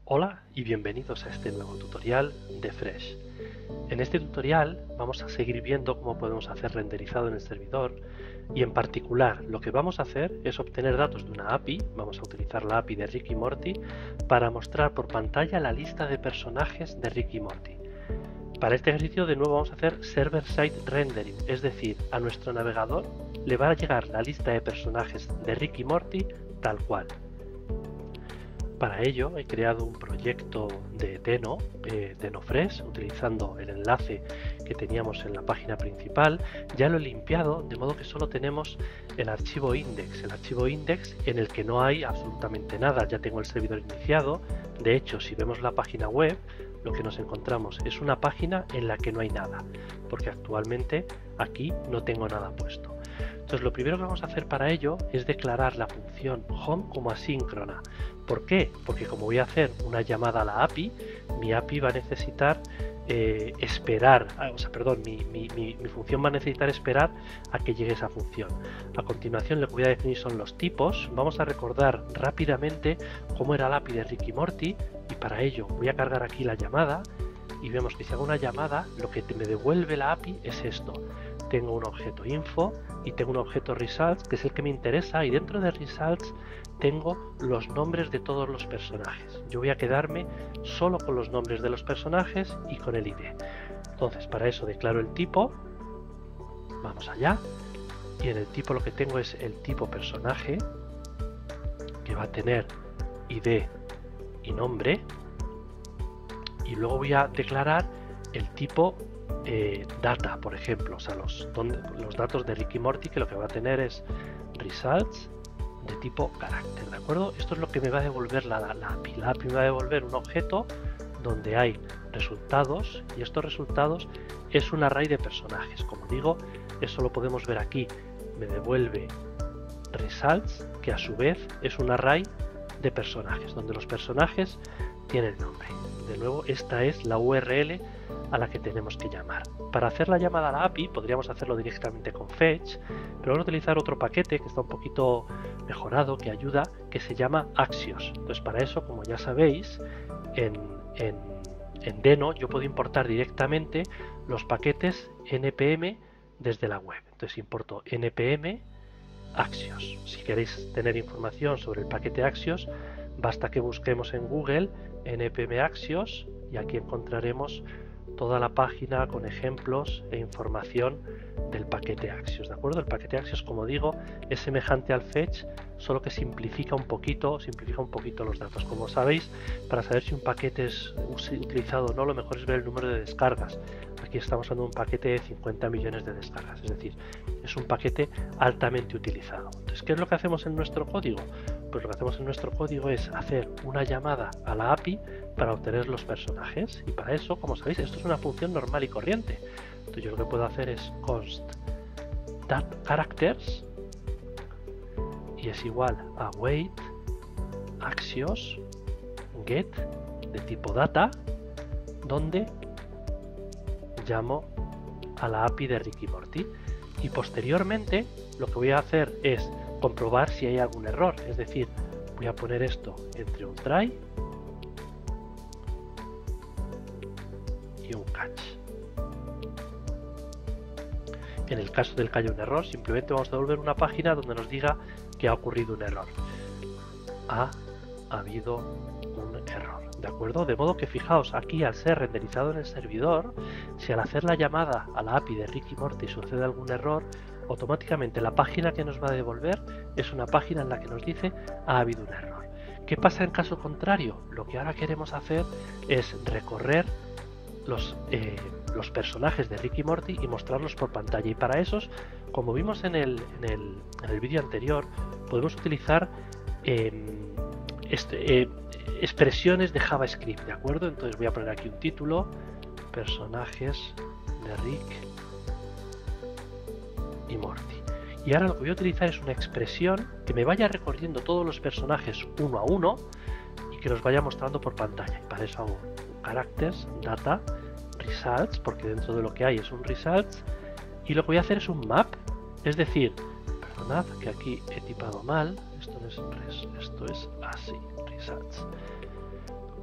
Hola y bienvenidos a este nuevo tutorial de Fresh. En este tutorial vamos a seguir viendo cómo podemos hacer renderizado en el servidor y en particular lo que vamos a hacer es obtener datos de una API, vamos a utilizar la API de Rick y Morty para mostrar por pantalla la lista de personajes de Rick y Morty. Para este ejercicio de nuevo vamos a hacer server-side rendering, es decir, a nuestro navegador le va a llegar la lista de personajes de Rick y Morty tal cual. Para ello he creado un proyecto de DenoFresh, utilizando el enlace que teníamos en la página principal. Ya lo he limpiado, de modo que solo tenemos el archivo index en el que no hay absolutamente nada. Ya tengo el servidor iniciado. De hecho, si vemos la página web, lo que nos encontramos es una página en la que no hay nada, porque actualmente aquí no tengo nada puesto. Entonces lo primero que vamos a hacer para ello es declarar la función home como asíncrona. ¿Por qué? Porque como voy a hacer una llamada a la API, mi API va a necesitar mi función va a necesitar esperar a que llegue esa función. A continuación lo que voy a definir son los tipos. Vamos a recordar rápidamente cómo era la API de Rick y Morty y para ello voy a cargar aquí la llamada y vemos que si hago una llamada lo que me devuelve la API es esto. Tengo un objeto info y tengo un objeto results que es el que me interesa y dentro de results tengo los nombres de todos los personajes. Yo voy a quedarme solo con los nombres de los personajes y con el ID. Entonces para eso declaro el tipo, vamos allá, y en el tipo lo que tengo es el tipo personaje que va a tener ID y nombre y luego voy a declarar el tipo data, por ejemplo, o sea, los datos de Rick y Morty, que lo que va a tener es results de tipo carácter, ¿de acuerdo? Esto es lo que me va a devolver la API. La API me va a devolver un objeto donde hay resultados y estos resultados es un array de personajes. Como digo, eso lo podemos ver aquí. Me devuelve results, que a su vez es un array de personajes, donde los personajes tienen nombre. De nuevo, esta es la URL a la que tenemos que llamar. Para hacer la llamada a la API podríamos hacerlo directamente con Fetch, pero vamos a utilizar otro paquete que está un poquito mejorado, que ayuda, que se llama Axios. Entonces para eso, como ya sabéis, en Deno yo puedo importar directamente los paquetes npm desde la web. Entonces importo npm Axios. Si queréis tener información sobre el paquete Axios, basta que busquemos en Google npm Axios y aquí encontraremos toda la página con ejemplos e información del paquete Axios, ¿de acuerdo? El paquete Axios, como digo, es semejante al Fetch, solo que simplifica un poquito los datos. Como sabéis, para saber si un paquete es utilizado o no, lo mejor es ver el número de descargas. Aquí estamos hablando de un paquete de 50 millones de descargas, es decir, es un paquete altamente utilizado. Entonces, ¿qué es lo que hacemos en nuestro código? Pues lo que hacemos en nuestro código es hacer una llamada a la API para obtener los personajes y para eso, como sabéis, esto es una función normal y corriente. Entonces yo lo que puedo hacer es const characters y es igual a wait axios get de tipo data, donde llamo a la API de Rick y Morty y posteriormente lo que voy a hacer es comprobar si hay algún error, es decir, voy a poner esto entre un try y un catch. En el caso del que haya un error, simplemente vamos a devolver una página donde nos diga que ha ocurrido un error. Ha habido un error, ¿de acuerdo? De modo que fijaos, aquí al ser renderizado en el servidor, si al hacer la llamada a la API de Rick y Morty sucede algún error, automáticamente la página que nos va a devolver es una página en la que nos dice ha habido un error. ¿Qué pasa en caso contrario? Lo que ahora queremos hacer es recorrer los personajes de Rick y Morty y mostrarlos por pantalla, y para esos, como vimos en el vídeo anterior, podemos utilizar expresiones de JavaScript, ¿de acuerdo? Entonces voy a poner aquí un título, personajes de Rick y Morty, y ahora lo que voy a utilizar es una expresión que me vaya recorriendo todos los personajes uno a uno y que los vaya mostrando por pantalla, y para eso hago characters data results, porque dentro de lo que hay es un results, y lo que voy a hacer es un map, es decir, perdonad que aquí he tipado mal, esto no es res, esto es así, results.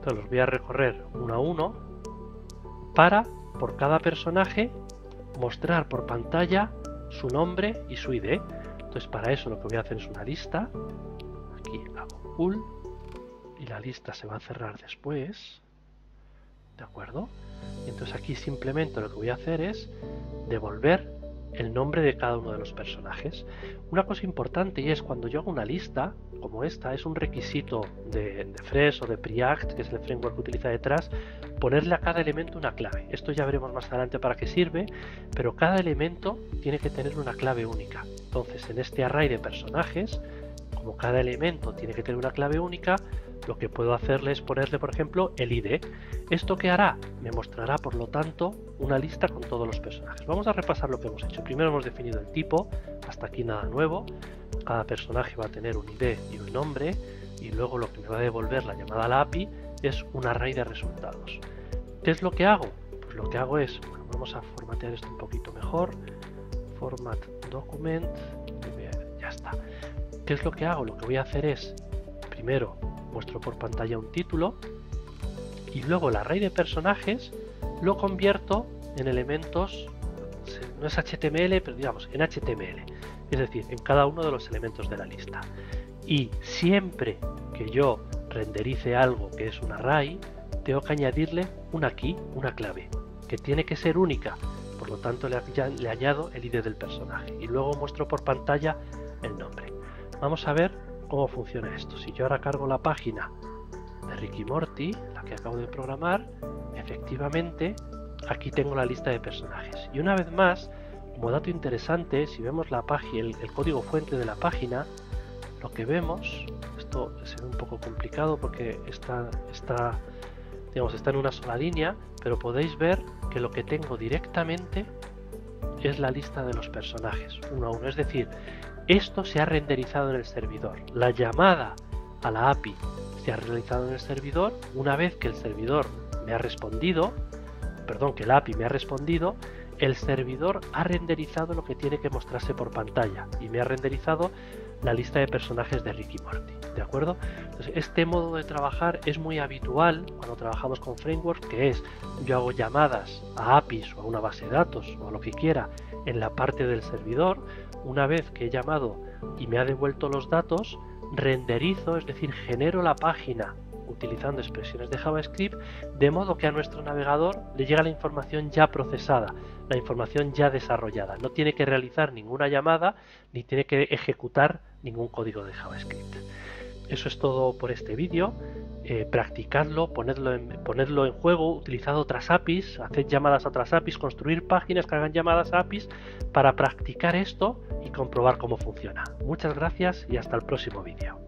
Entonces los voy a recorrer uno a uno para, por cada personaje, mostrar por pantalla su nombre y su ID. Entonces para eso lo que voy a hacer es una lista. Aquí hago pull y la lista se va a cerrar después. ¿De acuerdo? Y entonces aquí simplemente lo que voy a hacer es devolver el nombre de cada uno de los personajes. Una cosa importante, y es cuando yo hago una lista como esta, es un requisito de Fresh o de Preact, que es el framework que utiliza detrás, ponerle a cada elemento una clave. Esto ya veremos más adelante para qué sirve, pero cada elemento tiene que tener una clave única. Entonces en este array de personajes, como cada elemento tiene que tener una clave única, lo que puedo hacerle es ponerle, por ejemplo, el ID. ¿Esto qué hará? Me mostrará, por lo tanto, una lista con todos los personajes. Vamos a repasar lo que hemos hecho. Primero hemos definido el tipo, hasta aquí nada nuevo. Cada personaje va a tener un ID y un nombre, y luego lo que me va a devolver la llamada a la API es un array de resultados. ¿Qué es lo que hago? Pues lo que hago es, bueno, vamos a formatear esto un poquito mejor. Format document, ya está. ¿Qué es lo que hago? Lo que voy a hacer es, primero, muestro por pantalla un título y luego el array de personajes lo convierto en elementos, no es HTML, pero digamos en HTML, es decir, en cada uno de los elementos de la lista. Y siempre que yo renderice algo que es un array, tengo que añadirle una key, una clave, que tiene que ser única, por lo tanto le añado el ID del personaje y luego muestro por pantalla el nombre. Vamos a ver cómo funciona esto. Si yo ahora cargo la página de Rick y Morty, la que acabo de programar, efectivamente aquí tengo la lista de personajes. Y una vez más, como dato interesante, si vemos la página, el código fuente de la página, lo que vemos, esto se ve un poco complicado porque está en una sola línea, pero podéis ver que lo que tengo directamente es la lista de los personajes, uno a uno. Es decir, esto se ha renderizado en el servidor. La llamada a la API se ha realizado en el servidor. Una vez que el servidor me ha respondido, perdón, que la API me ha respondido, el servidor ha renderizado lo que tiene que mostrarse por pantalla y me ha renderizado la lista de personajes de Rick y Morty. ¿De acuerdo? Entonces, este modo de trabajar es muy habitual cuando trabajamos con frameworks, que es yo hago llamadas a APIs o a una base de datos o a lo que quiera en la parte del servidor. Una vez que he llamado y me ha devuelto los datos, renderizo, es decir, genero la página utilizando expresiones de JavaScript, de modo que a nuestro navegador le llega la información ya procesada, la información ya desarrollada. No tiene que realizar ninguna llamada ni tiene que ejecutar ningún código de JavaScript. Eso es todo por este vídeo. Practicadlo, ponedlo en juego, utilizad otras APIs, haced llamadas a otras APIs, construir páginas que hagan llamadas a APIs para practicar esto y comprobar cómo funciona. Muchas gracias y hasta el próximo vídeo.